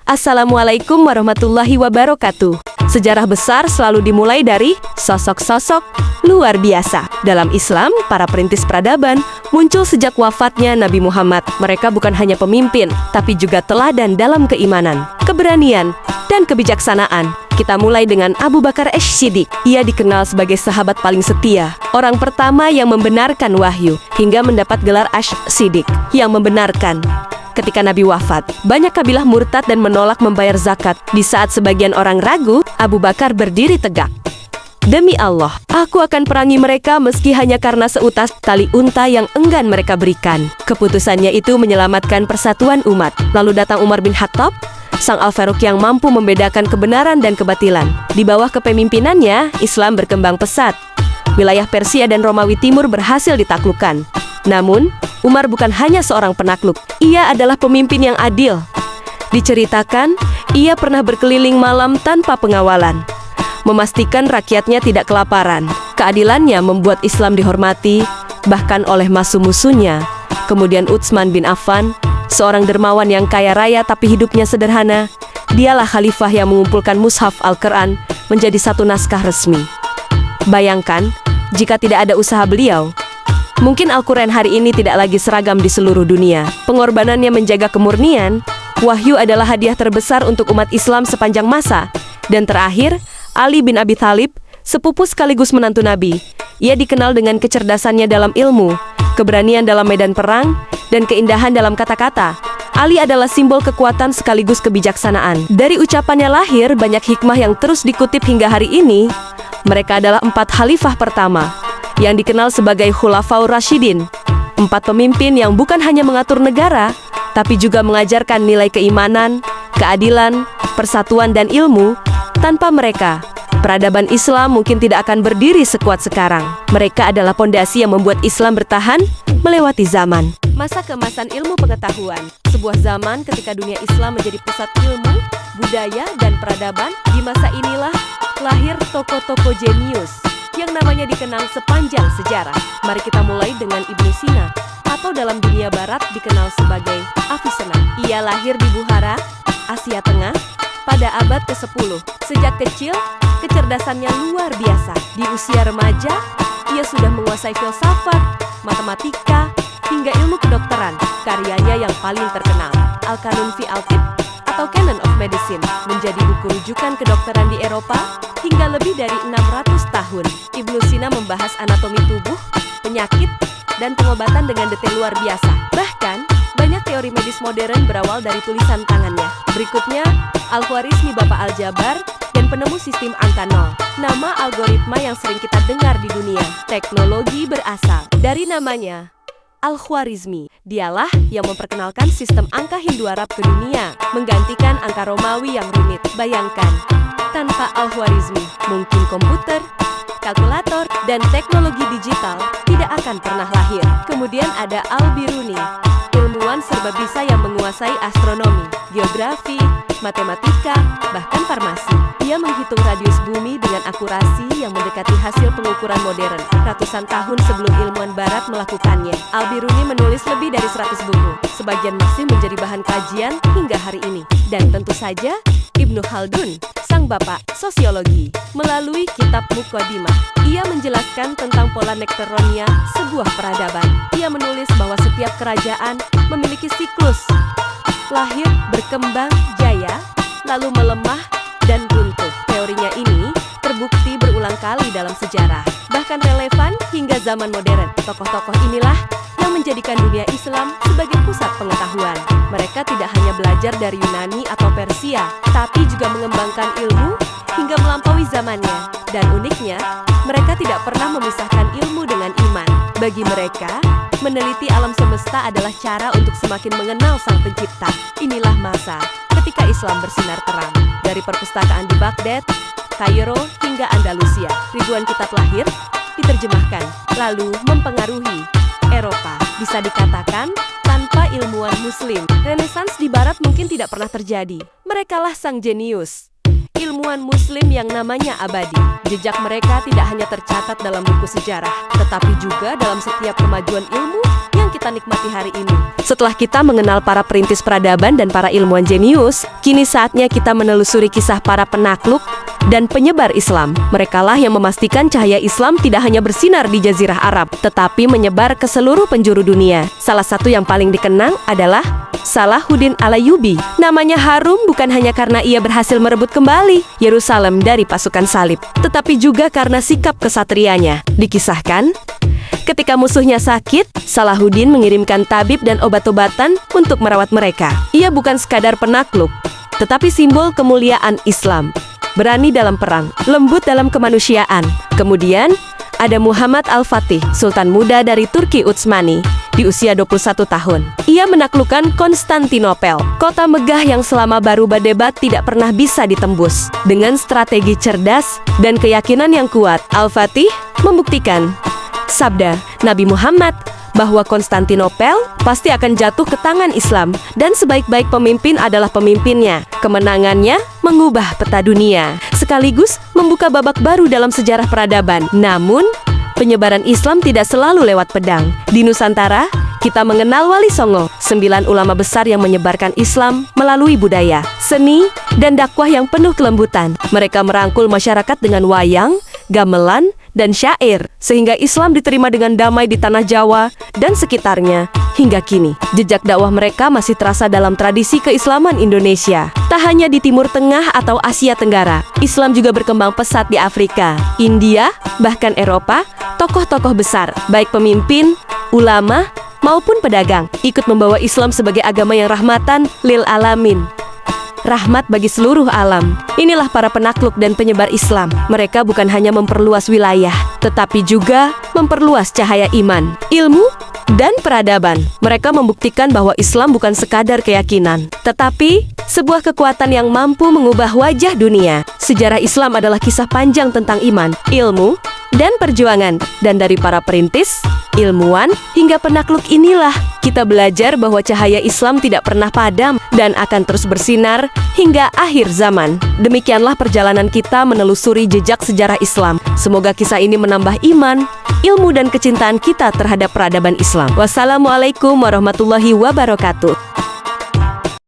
Assalamualaikum warahmatullahi wabarakatuh. Sejarah besar selalu dimulai dari sosok-sosok luar biasa. Dalam Islam, para perintis peradaban muncul sejak wafatnya Nabi Muhammad. Mereka bukan hanya pemimpin, tapi juga teladan dalam keimanan, keberanian, dan kebijaksanaan. Kita mulai dengan Abu Bakar As-Siddiq. Ia dikenal sebagai sahabat paling setia, orang pertama yang membenarkan wahyu, hingga mendapat gelar As-Siddiq, yang membenarkan. Ketika Nabi wafat, banyak kabilah murtad dan menolak membayar zakat. Di saat sebagian orang ragu, Abu Bakar berdiri tegak. Demi Allah, aku akan perangi mereka meski hanya karena seutas tali unta yang enggan mereka berikan. Keputusannya itu menyelamatkan persatuan umat. Lalu datang Umar bin Khattab, sang Al-Faruq yang mampu membedakan kebenaran dan kebatilan. Di bawah kepemimpinannya, Islam berkembang pesat. Wilayah Persia dan Romawi Timur berhasil ditaklukkan. Namun, Umar bukan hanya seorang penakluk. Ia adalah pemimpin yang adil. Diceritakan, ia pernah berkeliling malam tanpa pengawalan, memastikan rakyatnya tidak kelaparan. Keadilannya membuat Islam dihormati, bahkan oleh musuh-musuhnya. Kemudian Utsman bin Affan, seorang dermawan yang kaya raya tapi hidupnya sederhana. Dialah khalifah yang mengumpulkan mushaf Al-Quran menjadi satu naskah resmi. Bayangkan, jika tidak ada usaha beliau, mungkin Al-Quran hari ini tidak lagi seragam di seluruh dunia. Pengorbanannya menjaga kemurnian. Wahyu adalah hadiah terbesar untuk umat Islam sepanjang masa. Dan terakhir, Ali bin Abi Thalib, sepupu sekaligus menantu Nabi. Ia dikenal dengan kecerdasannya dalam ilmu, keberanian dalam medan perang, dan keindahan dalam kata-kata. Ali adalah simbol kekuatan sekaligus kebijaksanaan. Dari ucapannya lahir banyak hikmah yang terus dikutip hingga hari ini. Mereka adalah 4 khalifah pertama, yang dikenal sebagai Khulafaur Rasyidin. 4 pemimpin yang bukan hanya mengatur negara, tapi juga mengajarkan nilai keimanan, keadilan, persatuan, dan ilmu. Tanpa mereka, peradaban Islam mungkin tidak akan berdiri sekuat sekarang. Mereka adalah pondasi yang membuat Islam bertahan melewati zaman. Masa keemasan ilmu pengetahuan, sebuah zaman ketika dunia Islam menjadi pusat ilmu, budaya, dan peradaban. Di masa inilah lahir tokoh-tokoh jenius yang namanya dikenang sepanjang sejarah. Mari kita mulai dengan Ibnu Sina, atau dalam dunia barat dikenal sebagai Avicenna. Ia lahir di Bukhara, Asia Tengah, pada abad ke-10. Sejak kecil, kecerdasannya luar biasa. Di usia remaja, ia sudah menguasai filsafat, matematika, hingga ilmu kedokteran. Karyanya yang paling terkenal, Al-Qanun fi Al-Tibb, atau Canon of Medicine, menjadi buku rujukan kedokteran di Eropa hingga lebih dari 600 tahun. Ibnu Sina membahas anatomi tubuh, penyakit, dan pengobatan dengan detail luar biasa. Bahkan, banyak teori medis modern berawal dari tulisan tangannya. Berikutnya, Al-Khwarizmi, bapak aljabar, dan penemu sistem angka nol. Nama algoritma yang sering kita dengar di dunia. Teknologi berasal dari namanya, Al-Khwarizmi. Dialah yang memperkenalkan sistem angka Hindu-Arab ke dunia, menggantikan angka Romawi yang rumit. Bayangkan, tanpa Al-Khwarizmi, mungkin komputer, kalkulator, dan teknologi digital tidak akan pernah lahir. Kemudian ada Al-Biruni, ilmuwan serba bisa yang menguasai astronomi, geografi, matematika, bahkan farmasi. Ia menghitung radius bumi dengan akurasi yang mendekati hasil pengukuran modern, ratusan tahun sebelum ilmuwan barat melakukannya. Al-Biruni menulis lebih dari 100 buku, sebagian masih menjadi bahan kajian hingga hari ini. Dan tentu saja, Ibnu Khaldun, sang bapak sosiologi. Melalui kitab Muqaddimah, ia menjelaskan tentang pola nektaronia sebuah peradaban. Ia menulis bahwa setiap kerajaan memiliki siklus lahir, berkembang, jaya, lalu melemah, dan runtuh. Teorinya ini terbukti berulang kali dalam sejarah, bahkan relevan hingga zaman modern. Tokoh-tokoh inilah yang menjadikan dunia Islam sebagai pusat pengetahuan. Mereka tidak hanya belajar dari Yunani atau Persia, tapi juga mengembangkan ilmu hingga melampaui zamannya. Dan uniknya, mereka tidak pernah memisahkan ilmu dengan iman. Bagi mereka, meneliti alam semesta adalah cara untuk semakin mengenal Sang Pencipta. Inilah masa ketika Islam bersinar terang. Dari perpustakaan di Baghdad, Kairo, hingga Andalusia, ribuan kitab lahir, diterjemahkan, lalu mempengaruhi Eropa. Bisa dikatakan, tanpa ilmuwan Muslim, Renaissance di Barat mungkin tidak pernah terjadi. Merekalah sang jenius, ilmuwan Muslim yang namanya abadi. Jejak mereka tidak hanya tercatat dalam buku sejarah, tetapi juga dalam setiap kemajuan ilmu yang yang kita nikmati hari ini. Setelah kita mengenal para perintis peradaban dan para ilmuwan jenius, kini saatnya kita menelusuri kisah para penakluk dan penyebar Islam. Merekalah yang memastikan cahaya Islam tidak hanya bersinar di Jazirah Arab, tetapi menyebar ke seluruh penjuru dunia. Salah satu yang paling dikenang adalah Salahuddin Al-Ayyubi. Namanya harum bukan hanya karena ia berhasil merebut kembali Yerusalem dari pasukan salib, tetapi juga karena sikap kesatrianya. Dikisahkan, ketika musuhnya sakit, Salahuddin mengirimkan tabib dan obat-obatan untuk merawat mereka. Ia bukan sekadar penakluk, tetapi simbol kemuliaan Islam. Berani dalam perang, lembut dalam kemanusiaan. Kemudian, ada Muhammad Al-Fatih, Sultan muda dari Turki Utsmani, di usia 21 tahun. Ia menaklukkan Konstantinopel, kota megah yang selama baruba debat tidak pernah bisa ditembus. Dengan strategi cerdas dan keyakinan yang kuat, Al-Fatih membuktikan sabda Nabi Muhammad bahwa Konstantinopel pasti akan jatuh ke tangan Islam dan sebaik-baik pemimpin adalah pemimpinnya. Kemenangannya mengubah peta dunia, sekaligus membuka babak baru dalam sejarah peradaban. Namun, penyebaran Islam tidak selalu lewat pedang. Di Nusantara, kita mengenal Wali Songo, 9 ulama besar yang menyebarkan Islam melalui budaya, seni, dan dakwah yang penuh kelembutan. Mereka merangkul masyarakat dengan wayang, gamelan, dan syair, sehingga Islam diterima dengan damai di tanah Jawa dan sekitarnya. Hingga kini, jejak dakwah mereka masih terasa dalam tradisi keislaman Indonesia. Tak hanya di Timur Tengah atau Asia Tenggara, Islam juga berkembang pesat di Afrika, India, bahkan Eropa. Tokoh-tokoh besar, baik pemimpin, ulama, maupun pedagang, ikut membawa Islam sebagai agama yang rahmatan lil alamin, rahmat bagi seluruh alam. Inilah para penakluk dan penyebar Islam. Mereka bukan hanya memperluas wilayah, tetapi juga memperluas cahaya iman, ilmu, dan peradaban. Mereka membuktikan bahwa Islam bukan sekadar keyakinan, tetapi sebuah kekuatan yang mampu mengubah wajah dunia. Sejarah Islam adalah kisah panjang tentang iman, ilmu, dan perjuangan. Dan dari para perintis, ilmuwan, hingga penakluk inilah kita belajar bahwa cahaya Islam tidak pernah padam dan akan terus bersinar hingga akhir zaman. Demikianlah perjalanan kita menelusuri jejak sejarah Islam. Semoga kisah ini menambah iman, ilmu, dan kecintaan kita terhadap peradaban Islam. Wassalamualaikum warahmatullahi wabarakatuh.